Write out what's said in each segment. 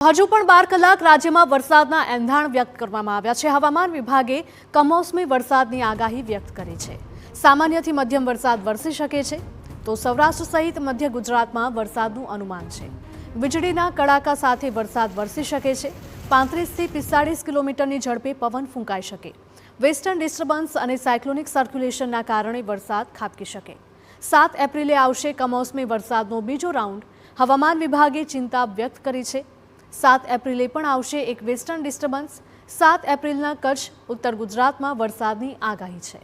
હજુ પણ 12 કલાક રાજ્યમાં વરસાદના એંધાણ વ્યક્ત કરવામાં આવ્યા છે। હવામાન વિભાગે કમોસમી વરસાદની આગાહી વ્યક્ત કરી છે। સામાન્યથી મધ્યમ વરસાદ વરસી શકે છે તો સૌરાષ્ટ્ર સહિત મધ્ય ગુજરાતમાં વરસાદનું અનુમાન છે। વીજળીના કડાકા સાથે વરસાદ વરસી શકે છે। 35 થી 45 કિલોમીટરની ઝડપે પવન ફૂંકાઈ શકે। વેસ્ટર્ન ડિસ્ટર્બન્સ અને સાયક્લોનિક સર્ક્યુલેશનના કારણે વરસાદ ખાબકી શકે। 7 એપ્રિલે આવશે કમોસમી વરસાદનો બીજો રાઉન્ડ। હવામાન વિભાગે ચિંતા વ્યક્ત કરી છે। 7 એપ્રિલે પણ આવશે એક વેસ્ટર્ન ડિસ્ટર્બન્સ। 7 એપ્રિલના કચ્છ उत्तर ગુજરાતમાં વરસાદની આગાહી છે।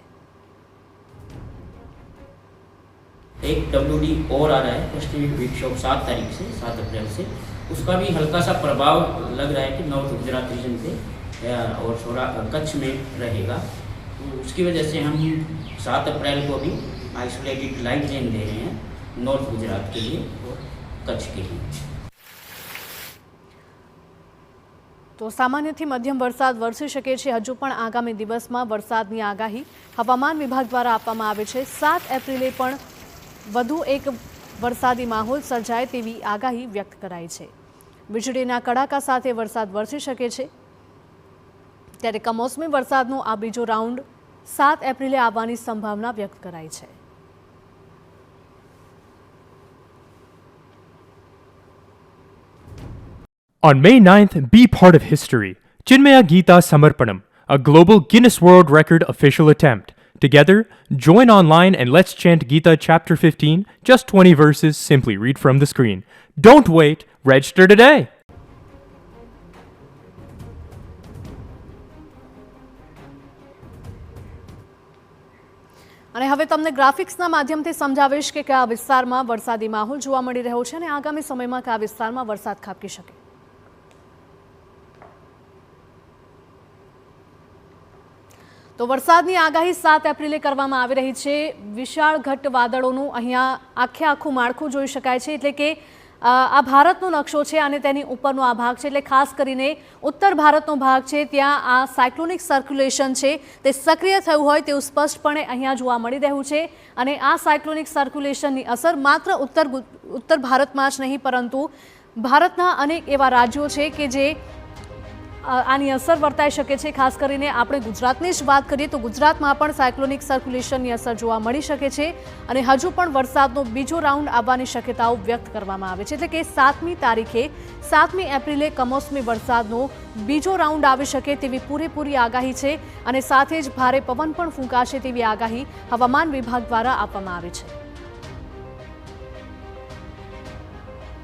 एक WD और आ रहा है पश्चिमी विक्षोभ 7 तारीख से 7 अप्रैल से, उसका भी हल्का सा प्रभाव लग रहा है कि नॉर्थ गुजरात रीजन पे और कच्छ में रहेगा। तो उसकी वजह से हम 7 अप्रैल को भी आइसोलेटेड लाइट रेन दे रहे हैं नॉर्थ गुजरात के लिए और कच्छ के लिए। તો સામાન્યથી મધ્યમ વરસાદ વરસી શકે છે। હજુ પણ આગામી દિવસમાં વરસાદની આગાહી હવામાન વિભાગ દ્વારા આપવામાં આવે છે। 7 એપ્રિલે પણ વધુ એક વરસાદી માહોલ સર્જાય તેવી આગાહી વ્યક્ત કરાઈ છે। વીજળીના કડાકા સાથે વરસાદ વરસી શકે છે ત્યારે કમોસમી વરસાદનો આ બીજો રાઉન્ડ 7 એપ્રિલે આવવાની સંભાવના વ્યક્ત કરાઈ છે। On May 9th, be part of history. Chinmaya Geeta Samarpanam, a global Guinness World Record official attempt. Together, join online and let's chant Gita chapter 15, just 20 verses, simply read from the screen. Don't wait, register today! અને હવે તમને ગ્રાફિક્સના માધ્યમથી સમજાવીશ કે કયા વિસ્તારમાં વરસાદી માહોલ જોવા મળી રહ્યો છે અને આગામી સમયમાં કયા વિસ્તારમાં વરસાદ ખાબકી શકે। તો વરસાદની આગાહી 7 એપ્રિલે કરવામાં આવી રહી છે। વિશાળ ઘટ્ટ વાદળોનું અહીંયા આખું માળખું જોઈ શકાય છે। એટલે કે આ ભારતનો નકશો છે અને તેની ઉપરનો આ ભાગ છે। એટલે ખાસ કરીને ઉત્તર ભારતનો ભાગ છે ત્યાં આ સાયક્લોનિક સર્ક્યુલેશન છે તે સક્રિય થયું હોય તેવું સ્પષ્ટપણે અહીંયા જોવા મળી રહ્યું છે। અને આ સાયક્લોનિક સર્ક્યુલેશનની અસર માત્ર ઉત્તર ભારતમાં જ નહીં પરંતુ ભારતના અનેક એવા રાજ્યો છે કે જે આની અસર વર્તાઈ શકે છે। ખાસ કરીને આપણે ગુજરાતની જ વાત કરીએ તો ગુજરાતમાં પણ સાયક્લોનિક સર્ક્યુલેશનની અસર જોવા મળી શકે છે અને હજુ પણ વરસાદનો બીજો રાઉન્ડ આવવાની શક્યતાઓ વ્યક્ત કરવામાં આવે છે। એટલે કે 7મી તારીખે 7મી એપ્રિલે કમોસમી વરસાદનો બીજો રાઉન્ડ આવી શકે તેવી પૂરેપૂરી આગાહી છે અને સાથે જ ભારે પવન પણ ફૂંકાશે તેવી આગાહી હવામાન વિભાગ દ્વારા આપવામાં આવી છે।